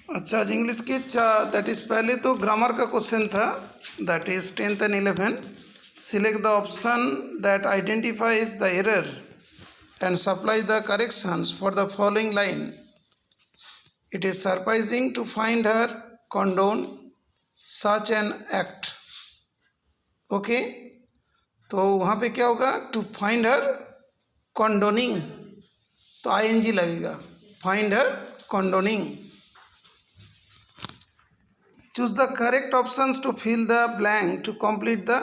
अच्छा, आज इंग्लिश के दैट इज पहले तो ग्रामर का क्वेश्चन था, that is 10th and 11th. Select the option that identifies the error and supply the corrections for the following line. It is surprising to find her condone such an act. Okay, तो वहाँ पे क्या होगा? To find her कंडोनिंग, तो ING लगेगा. Find her condoning. Choose the correct options to fill the blank to complete the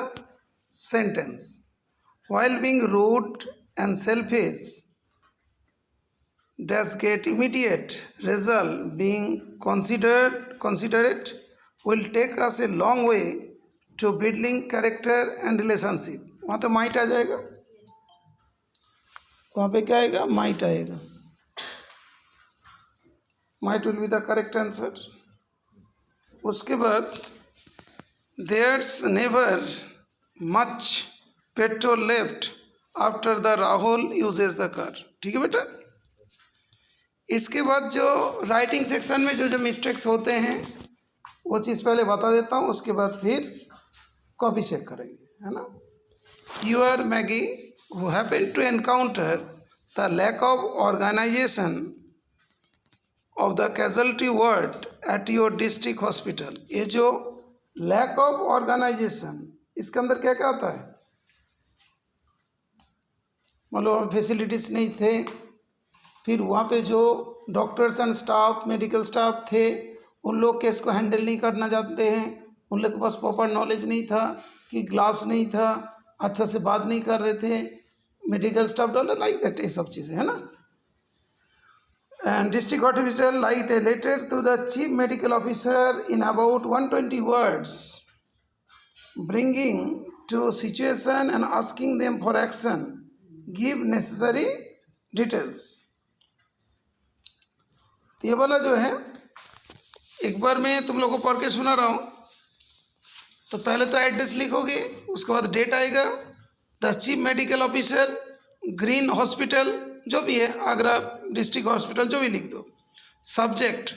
sentence. While being rude and selfish does get immediate result, being considerate will take us a long way to building character and relationship. वहाँ तो might आ जाएगा, वहाँ पे क्या आएगा? might आएगा. might will be the correct answer. उसके बाद there's never much petrol left after the Rahul uses the car. ठीक है बेटा. इसके बाद जो राइटिंग सेक्शन में जो मिस्टेक्स होते हैं वो चीज़ पहले बता देता हूँ, उसके बाद फिर कॉपी चेक करेंगे, है ना. Your Maggie who happened to encounter the lack of organization of the casualty ward at your district hospital. ये जो lack of organization, इसके अंदर क्या क्या आता है? मतलब फैसिलिटीज़ नहीं थे, फिर वहाँ पे जो doctors and staff, medical staff थे, उन लोग केस को हैंडल नहीं करना जानते हैं, उन लोग के पास प्रॉपर नॉलेज नहीं था, कि ग्लव्स नहीं था, अच्छा से बात नहीं कर रहे थे, मेडिकल स्टाफ डाला लाइक दैट, ये सब चीज़ें, है ना. And district hospital write a letter to the chief medical officer in about 120 words, bringing to situation and asking them for action. Give necessary details. ये वाला जो है एक बार मैं तुम लोगों को पढ़ के सुना रहा हूँ. तो पहले तो एड्रेस लिखोगे, उसके बाद डेट आएगा, the chief medical officer, green hospital, जो भी है, आगरा डिस्ट्रिक्ट हॉस्पिटल, जो भी लिख दो. Subject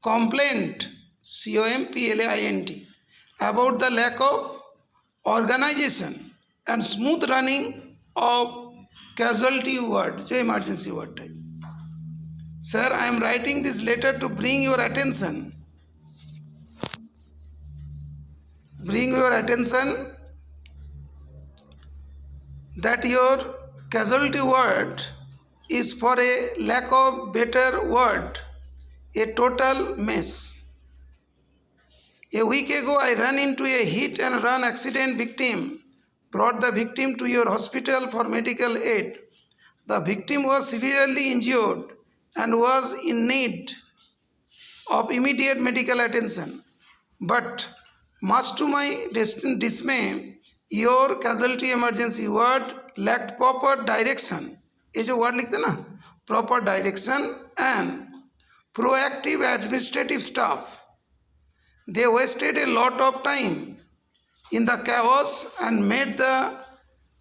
complaint, COMPLAINT, about the lack of organisation and smooth running of casualty ward, जो emergency ward type. Sir, I am writing this letter to bring your attention that your casualty ward is, for a lack of better word, a total mess. A week ago I ran into a hit and run accident victim, brought the victim to your hospital for medical aid. The victim was severely injured and was in need of immediate medical attention, but much to my dismay, your casualty emergency ward lacked proper direction. ये जो word लिखते ना, proper direction and proactive administrative staff. They wasted a lot of time in the chaos and made the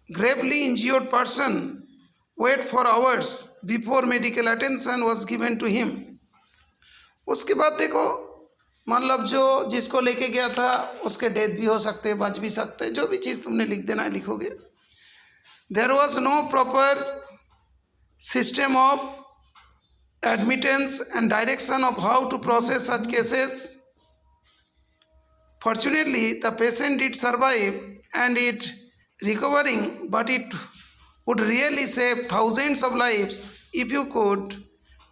gravely injured person wait for hours before medical attention was given to him. उसके बाद देखो, मतलब जो जिसको लेके गया था उसके डेथ भी हो सकते, बच भी सकते, जो भी चीज़ तुमने लिख देना है लिखोगे. There was no proper system of admittance and direction of how to process such cases. Fortunately the patient did survive and it recovering, but it would really save thousands of lives if you could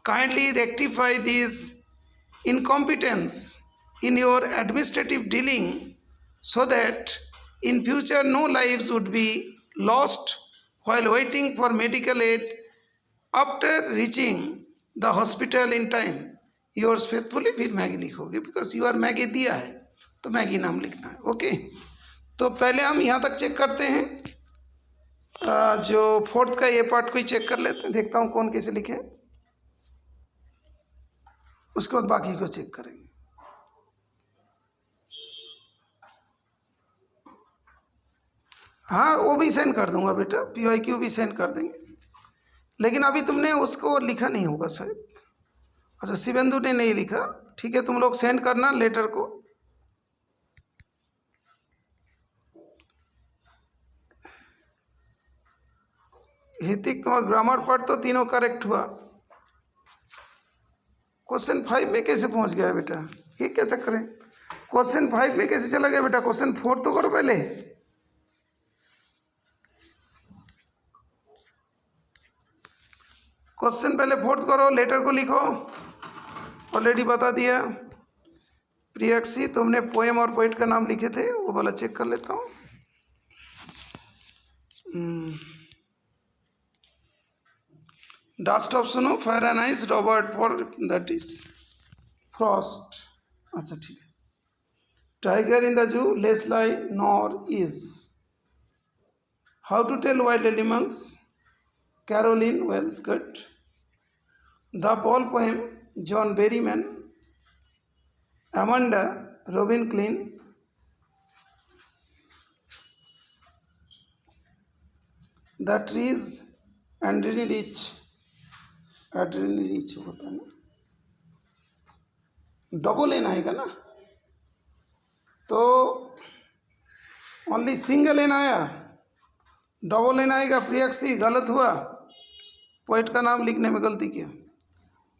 kindly rectify this incompetence in your administrative dealing so that in future no lives would be lost while waiting for medical aid after reaching the hospital in time. Yours faithfully. फिर Maggi लिखोगे, because you are Maggi दिया है तो Maggi नाम लिखना है. Okay, तो पहले हम यहाँ तक चेक करते हैं. जो 4th का ये पार्ट को ही चेक कर लेते हैं, देखता हूँ कौन कैसे लिखे, उसके बाद बाकी को चेक करेंगे. हाँ, वो भी सेंड कर दूंगा बेटा, PYQ भी सेंड कर देंगे, लेकिन अभी तुमने उसको लिखा नहीं होगा शायद. अच्छा, शिवेंदु ने नहीं लिखा, ठीक है, तुम लोग सेंड करना लेटर को। हितिक तुम्हारा ग्रामर पार्ट तो तीनों करेक्ट हुआ। क्वेश्चन 5 में कैसे पहुंच गया बेटा, ये क्या चक्कर है? क्वेश्चन 5 में कैसे चला गया बेटा? क्वेश्चन 4 तो करो पहले। क्वेश्चन पहले 4 करो, लेटर को लिखो। ऑलरेडी बता दिया। प्रियक्षी तुमने पोएम और पोइट का नाम लिखे थे, वो वाला चेक कर लेता हूँ। Dust of snow, fire and ice, Robert for that is Frost. अच्छा ठीक है। Tiger in the zoo, Leslie Norris. How to tell wild animals, Caroline Wells good. The ball poem, John Berryman. Amanda, Robin Klein. The trees, Adrienne Rich. Adrienne Rich होता है ना, double N आएगा ना, तो only single N आया, double N आएगा। प्रियक्षी गलत हुआ, पोइट का नाम लिखने में गलती किया।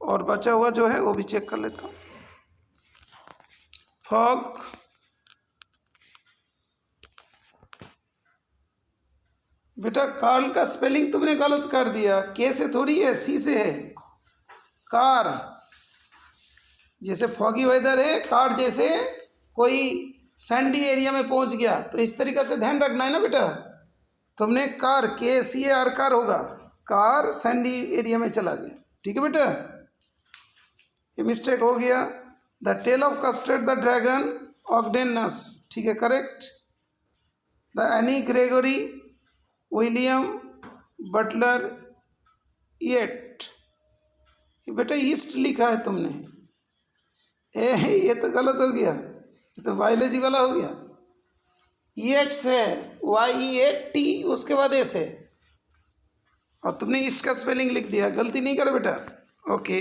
और बचा हुआ जो है वो भी चेक कर लेता हूँ। फॉग, बेटा कार्ल का स्पेलिंग तुमने गलत कर दिया, के से थोड़ी है, सी से है। कार, जैसे फॉगी वेदर है, कार जैसे कोई सैंडी एरिया में पहुंच गया, तो इस तरीके से ध्यान रखना है ना बेटा। तुमने कार, के सी आर कार होगा, कार सैंडी एरिया में चला गया, ठीक है बेटा, ये मिस्टेक हो गया। The tale of Custard the Dragon, Ogden Nash, ठीक है correct. The Anne Gregory, William Butler Yeats. बेटा ईस्ट लिखा है तुमने, ये तो गलत हो गया, ये तो बायोलॉजी वाला हो गया। येट्स है, YEAT, उसके बाद एस है, और तुमने ईस्ट का स्पेलिंग लिख दिया, गलती नहीं करो बेटा। ओके,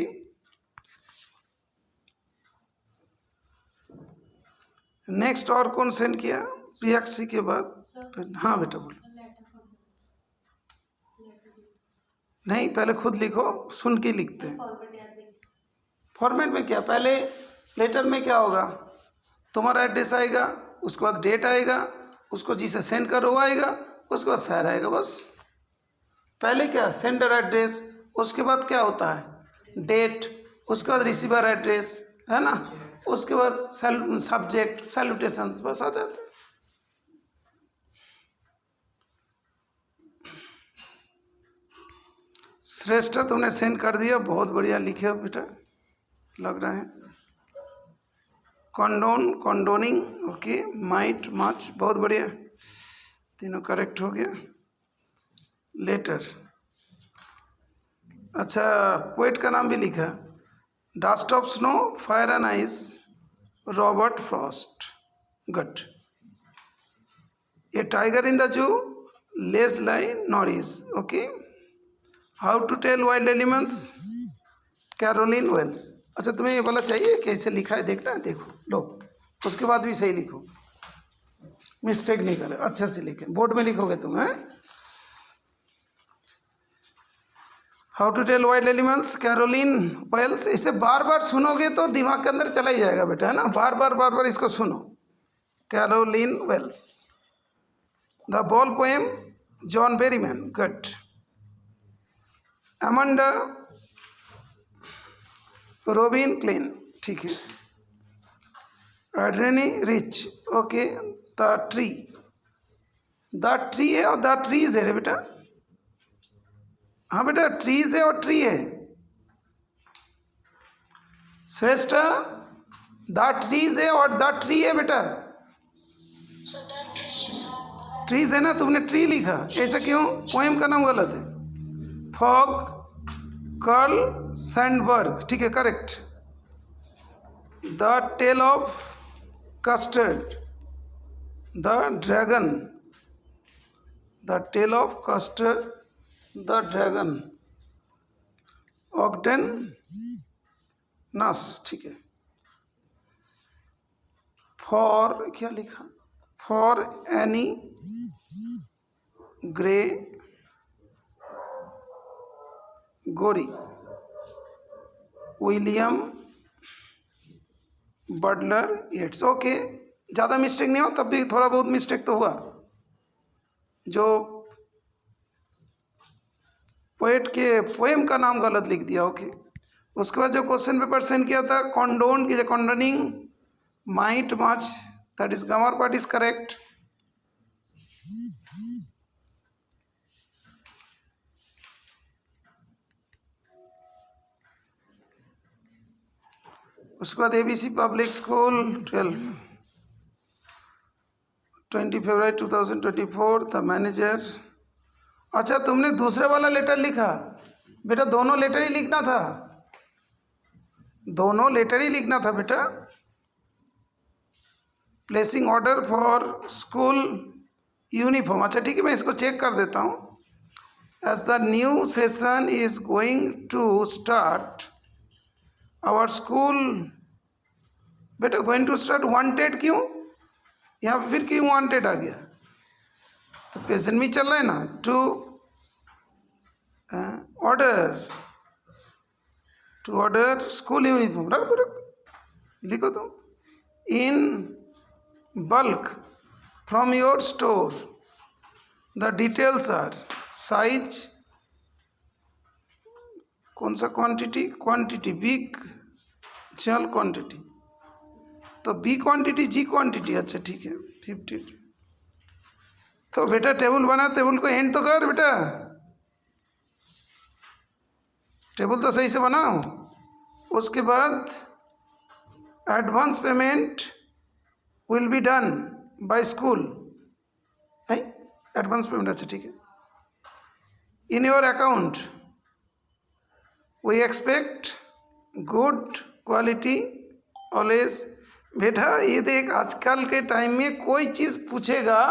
नेक्स्ट और कौन सेंड किया? प्रियक्षी के बाद। हाँ बेटा बोलो। नहीं, पहले खुद लिखो, सुन के लिखते हैं। फॉर्मेट में क्या, पहले लेटर में क्या होगा, तुम्हारा एड्रेस आएगा, उसके बाद डेट आएगा, उसको जिसे सेंड करो वो आएगा, उसके बाद शहर आएगा, बस। पहले क्या, सेंडर एड्रेस, उसके बाद क्या होता है, डेट, उसके बाद रिसीवर एड्रेस, है ना, उसके बाद सब्जेक्ट, सैल्यूटेशंस, बस आ जाते हैं। श्रेष्ठ तुमने सेंड कर दिया, बहुत बढ़िया लिखे हो बेटा, लग रहा है। कॉन्डोन, कॉन्डोनिंग, ओके। माइट, मच, बहुत बढ़िया, तीनों करेक्ट हो गया। लेटर, अच्छा पोएट का नाम भी लिखा, dust of snow, fire and ice, Robert Frost, good. A tiger in the zoo, Leslie Norris, okay. How to tell wild animals, Caroline Wells. अच्छा तुम्हें ये वाला चाहिए, कैसे लिखा है देखना है, देखो लो, उसके बाद भी सही लिखो, मिस्टेक नहीं करे, अच्छा से लिखे, बोर्ड में लिखोगे तुम, हैं। How to tell wild animals, Caroline Wells. इसे बार बार सुनोगे तो दिमाग के अंदर चला ही जाएगा बेटा, है ना, बार बार इसको सुनो। Carolyn Wells. The ball poem, John Berryman, good. Amanda, Robin Klein, ठीक है। Adrienne Rich, okay. The tree, the tree है और द ट्रीज है रे बेटा, हाँ बेटा ट्रीज है और ट्री है। श्रेष्ठ, द ट्रीज है और द ट्री है बेटा, ट्रीज है ना, तुमने ट्री लिखा, ऐसा क्यों, पोएम का नाम गलत है। फॉग, कर्ल सैंडबर्ग, ठीक है correct. The tale of Custard the Dragon, the tale of Custard the Dragon, Ogden Nash, ठीक है। फॉर क्या लिखा, for Anne Gregory William Butler Yeats. Okay, ज़्यादा मिस्टेक नहीं हो, तब भी थोड़ा बहुत मिस्टेक तो हुआ। जो पोएट के पोएम का नाम गलत लिख दिया। ओके, उसके बाद जो क्वेश्चन पेपर सेंड किया था, कॉन्डोन की condoning might much, that is grammar part is correct. उसके बाद ABC पब्लिक स्कूल 20 फरवरी 2024 द मैनेजर। अच्छा, तुमने दूसरे वाला लेटर लिखा बेटा, दोनों लेटर ही लिखना था, दोनों लेटर ही लिखना था बेटा। Placing order for school uniform. अच्छा ठीक है, मैं इसको चेक कर देता हूँ। As the new session is going to start our school, बेटा गोइंग टू स्टार्ट वांटेड क्यों, यहाँ पे फिर क्यों वांटेड आ गया? तो प्रेजेंट में चल रहा है ना। टू ऑर्डर स्कूल यूनिफॉर्म, रख दो, लिखो तुम। In bulk from your store, the details are size, कौन सा क्वांटिटी बिग स्मॉल क्वांटिटी, तो बी क्वांटिटी जी क्वांटिटी। अच्छा ठीक है, 50। तो बेटा टेबल बना, टेबल को एंड तो कर बेटा, टेबल तो सही से बनाओ। उसके बाद advance payment will be done by school, है एडवांस पेमेंट। अच्छा ठीक है, in your account we expect good quality always. बेटा ये देख, आजकल के टाइम में कोई चीज़ पूछेगा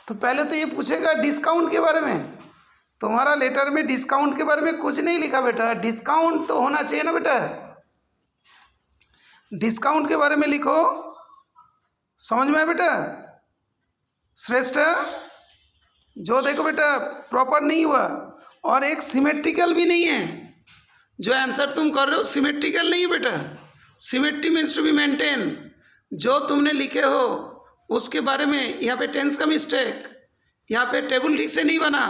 तो पहले तो ये पूछेगा डिस्काउंट के बारे में। तुम्हारा लेटर में डिस्काउंट के बारे में कुछ नहीं लिखा बेटा, डिस्काउंट तो होना चाहिए ना बेटा, डिस्काउंट के बारे में लिखो। समझ में आया बेटा? श्रेष्ठ जो देखो बेटा प्रॉपर नहीं हुआ, और एक सिमेट्रिकल भी नहीं है। जो आंसर तुम कर रहे हो सिमेट्रिकल नहीं है बेटा। Symmetry means to be maintain. जो तुमने लिखे हो उसके बारे में यहाँ पे टेंस का मिस्टेक, यहाँ पे टेबल ठीक से नहीं बना,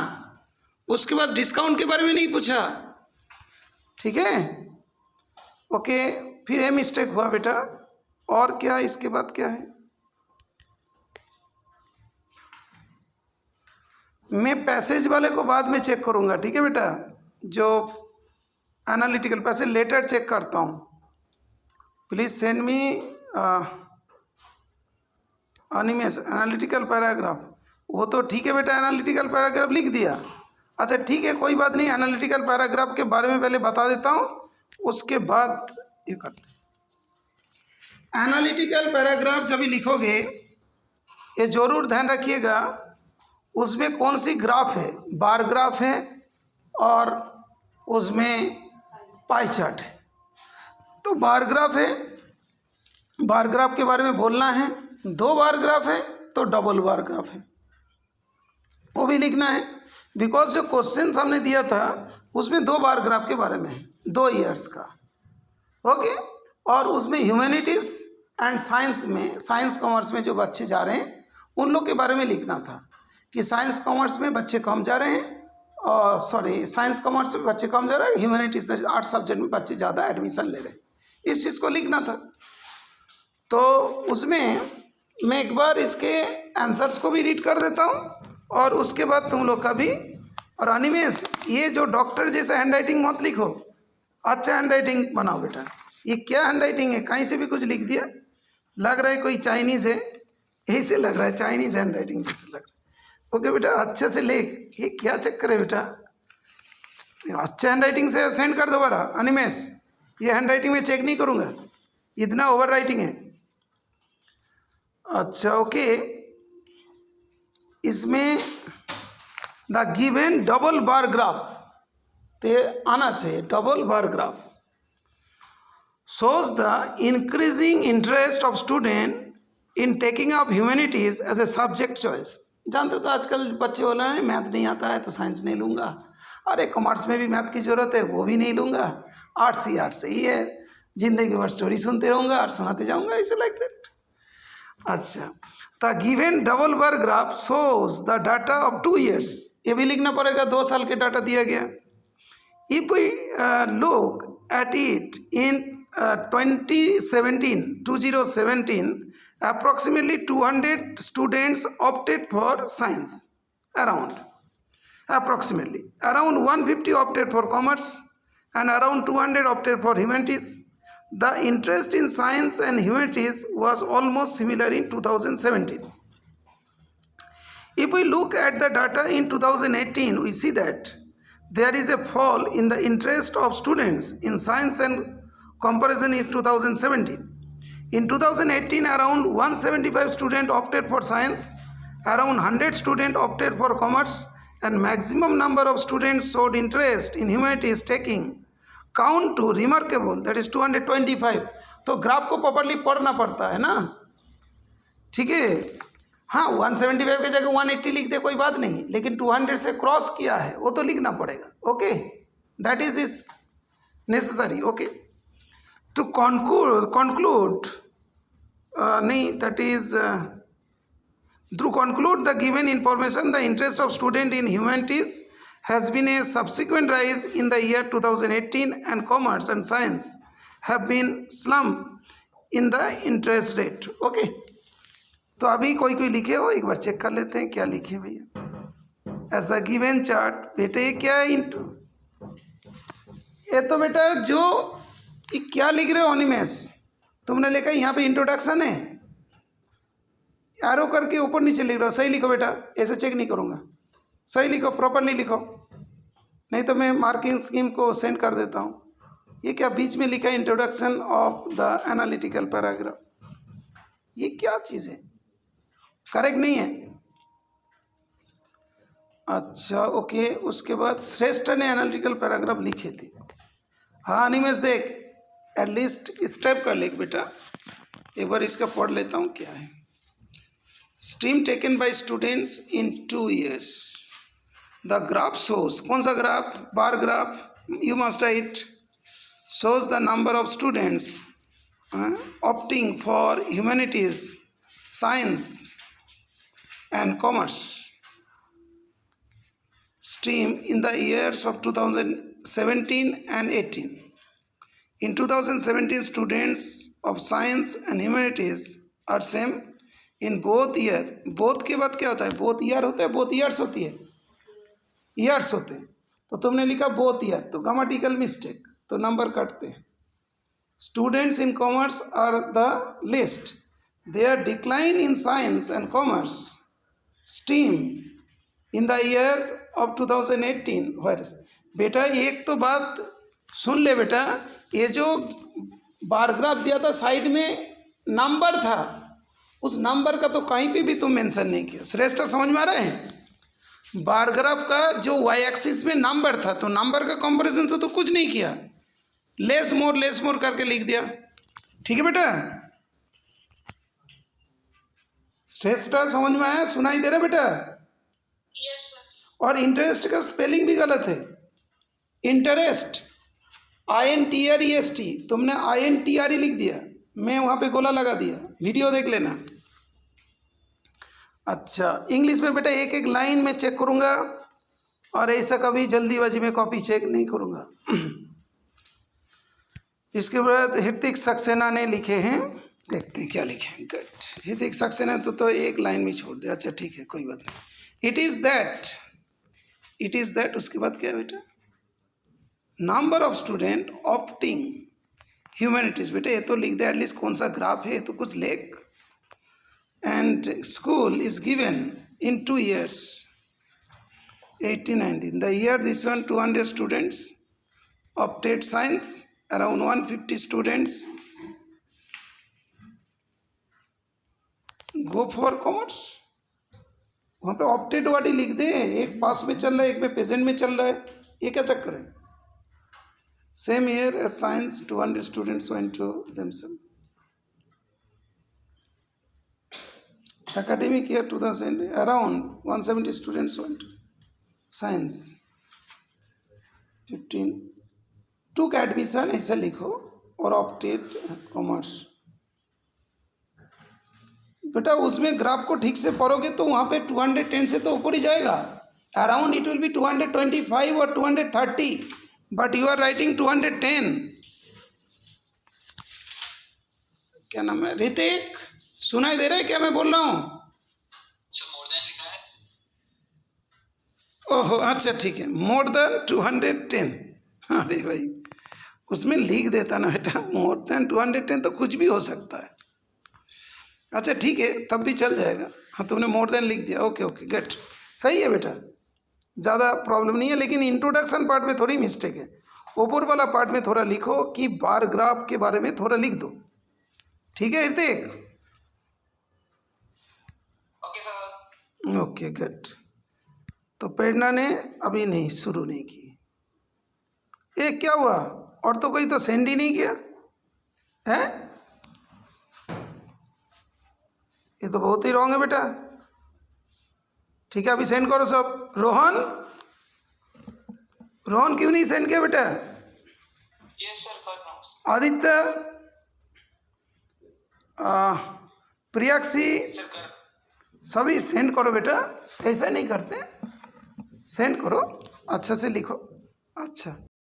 उसके बाद डिस्काउंट के बारे में नहीं पूछा। ठीक है, ओके, फिर ये मिस्टेक हुआ बेटा। और क्या इसके बाद क्या है? मैं पैसेज वाले को बाद में चेक करूँगा, ठीक है बेटा। जो एनालिटिकल पैसेज लेटर चेक करता हूँ। Please send me animation analytical paragraph. वो तो ठीक है बेटा, एनालिटिकल पैराग्राफ लिख दिया। अच्छा ठीक है, कोई बात नहीं, एनालिटिकल पैराग्राफ के बारे में पहले बता देता हूँ, उसके बाद ये करते हैं। एनालिटिकल पैराग्राफ जब भी लिखोगे ये ज़रूर ध्यान रखिएगा उसमें कौन सी ग्राफ है, बार ग्राफ है और उसमें पाई चार्ट है। तो बार ग्राफ है, बार ग्राफ के बारे में बोलना है। 2 बार ग्राफ है तो डबल बार ग्राफ है, वो भी लिखना है। बिकॉज जो क्वेश्चन हमने दिया था उसमें 2 बार ग्राफ के बारे में है, 2 ईयर्स का। ओके, और उसमें ह्यूमैनिटीज़ एंड साइंस में, साइंस कॉमर्स में जो बच्चे जा रहे हैं उन लोग के बारे में लिखना था कि साइंस कॉमर्स में बच्चे कम जा रहे हैं, और सॉरी साइंस कॉमर्स में बच्चे कम जा रहे हैं, ह्यूमैनिटीज़ आर्ट सब्जेक्ट में बच्चे ज़्यादा एडमिशन ले रहे हैं, इस चीज़ को लिखना था। तो उसमें मैं एक बार इसके आंसर्स को भी रीड कर देता हूँ और उसके बाद तुम लोग का भी। और अनिमेश, ये जो डॉक्टर जैसा हैंडराइटिंग मत लिखो, अच्छा हैंडराइटिंग बनाओ बेटा। ये क्या हैंडराइटिंग है, कहीं से भी कुछ लिख दिया, लग रहा है कोई चाइनीज़ है, यही से लग रहा है चाइनीज़ हैंडराइटिंग जैसे लग रहा है। ओके बेटा, अच्छे से लिख, ये क्या चक्कर है बेटा, अच्छा हैंडराइटिंग से सेंड कर दोबारा। अनिमेश, ये हैंडराइटिंग में चेक नहीं करूँगा, इतना ओवर राइटिंग है। अच्छा ओके, इसमें the given double bar graph तो आना चाहिए। Double bar graph shows the increasing interest of student in taking up humanities as a subject choice. जानते तो आजकल बच्चे बोला है मैथ नहीं आता है तो साइंस नहीं लूँगा, अरे कॉमर्स में भी मैथ की ज़रूरत है वो भी नहीं लूँगा, आर्ट्स ही है, ज़िंदगी भर स्टोरी सुनते रहूँगा और सुनाते जाऊँगा, ऐसे लाइक दैट। अच्छा, the given double bar graph shows the data of 2 years, ये भी लिखना पड़ेगा, 2 साल के डाटा दिया गया। If we look at it in 2017, approximately 200 students opted for science. Approximately around 150 opted for commerce and around 200 opted for humanities. The interest in science and humanities was almost similar in 2017. If we look at the data in 2018, we see that there is a fall in the interest of students in science and comparison in 2017. In 2018, around 175 students opted for science, around 100 students opted for commerce, and maximum number of students showed interest in humanities taking count to remarkable, that is 225. तो graph को properly पढ़ना पड़ता है ना, ठीक है। हाँ, 175 की जगह 180 लिख दे कोई बात नहीं, लेकिन 200 से क्रॉस किया है वो तो लिखना पड़ेगा। Okay, that is necessary. Okay, to conclude नहीं, that is to conclude the given information, the interest of student in humanities has been a subsequent rise in the year 2018, and commerce and science have been slump in the interest rate. Okay, तो अभी कोई लिखे हो, एक बार check कर लेते हैं क्या लिखे भैया। एज द गिवन चार्ट, बेटे ये क्या है इंटू, ये तो बेटा जो ये क्या लिख रहे हो अनिमेश, तुमने लिखा यहाँ पे इंट्रोडक्शन है, एरो करके ऊपर नीचे लिख रहे हो, सही लिखो बेटा, ऐसे चेक नहीं करूँगा, सही लिखो, प्रॉपरली लिखो, नहीं तो मैं मार्किंग स्कीम को सेंड कर देता हूँ। ये क्या बीच में लिखा है introduction of the analytical paragraph, ये क्या चीज़ है, करेक्ट नहीं है। अच्छा ओके, उसके बाद श्रेष्ठ ने एनालिटिकल पैराग्राफ लिखे थे। हाँ अनिमेश देख, एटलीस्ट स्टेप कर लिख बेटा, एक बार इसका पढ़ लेता हूँ क्या है। Stream taken by students in 2 years, the graph shows, कौन सा graph, bar graph, you must write, shows the number of students opting for humanities, science and commerce stream in the years of 2017 and 18. In 2017, students of science and humanities are same in both year. both के बाद क्या होता है, both year होता है, both years होती है, years होते हैं, तो तुमने लिखा both year, तो grammatical mistake, तो नंबर कटते हैं। Students in commerce are the least. Their decline in science and commerce stream in the year of 2018. Whereas बेटा एक तो बात सुन ले बेटा, ये जो बारग्राफ दिया था साइड में नंबर था, उस नंबर का तो कहीं पे भी तुम मेंशन नहीं किया। श्रेष्ठ समझ में आ रहा है, बारग्राफ का जो वाई एक्सिस में नंबर था, तो नंबर का कंपैरिजन से तो कुछ नहीं किया, लेस मोर करके लिख दिया, ठीक है बेटा। श्रेष्ठ समझ में आया, सुनाई दे रहा बेटा? Yes sir. और इंटरेस्ट का स्पेलिंग भी गलत है, इंटरेस्ट INTREST, तुमने INTRE लिख दिया, मैं वहाँ पे गोला लगा दिया, वीडियो देख लेना। अच्छा इंग्लिश में बेटा एक एक लाइन में चेक करूँगा, और ऐसा कभी जल्दीबाजी में कॉपी चेक नहीं करूँगा। इसके बाद ऋतिक सक्सेना ने लिखे हैं, देखते हैं क्या लिखे हैं। गुड, ऋतिक सक्सेना तो एक लाइन में छोड़ दे, अच्छा ठीक है कोई बात नहीं। इट इज़ दैट, उसके बाद क्या है बेटा, number of student opting humanities, बेटा ये तो लिख दे एटलीस्ट, कौन सा ग्राफ है तो कुछ लिख। And school is given in 2 years 18-19, the year this one 200 students opted science, around 150 students go for commerce। वहाँ पे ऑप्टेड वर्ड ही लिख दे, एक पास में चल रहा है एक में प्रेजेंट में चल रहा है, ये क्या चक्कर है। Same year as science 200 students went to themselves. academic year 2000 around 170 students went. Science 15 took admission ऐसा लिखो और opted commerce. बेटा उसमें ग्राफ को ठीक से पढ़ोगे तो वहाँ पे 210 से तो ऊपर ही जाएगा. अराउंड इट विल बी 225 और 230, बट यू आर राइटिंग 210. क्या नाम है? ऋतिक, सुनाई दे रहा है क्या मैं बोल रहा हूँ? मोर देन लिखा है. ओहो अच्छा ठीक है, मोर देन 210. अरे भाई उसमें लिख देता ना बेटा, मोर देन 210 तो कुछ भी हो सकता है. अच्छा ठीक है, तब भी चल जाएगा. हाँ तुमने मोर देन लिख दिया. ओके ओके गुड, सही है बेटा, ज़्यादा प्रॉब्लम नहीं है. लेकिन इंट्रोडक्शन पार्ट में थोड़ी मिस्टेक है. ऊपर वाला पार्ट में थोड़ा लिखो कि बार ग्राफ के बारे में थोड़ा लिख दो. ठीक है Hrithik? Okay sir. Okay good. तो प्रेरणा ने अभी नहीं शुरू नहीं की. ये क्या हुआ? और तो कोई तो सेंड ही नहीं किया है. ये तो बहुत ही रॉन्ग है बेटा. ठीक है अभी सेंड करो सब. रोहन, रोहन क्यों नहीं सेंड किया बेटा? यस सर कर रहा हूँ. आदित्य, प्रियाक्षी, सर कर. सभी सेंड करो बेटा. ऐसा नहीं करते, सेंड करो, अच्छा से लिखो. अच्छा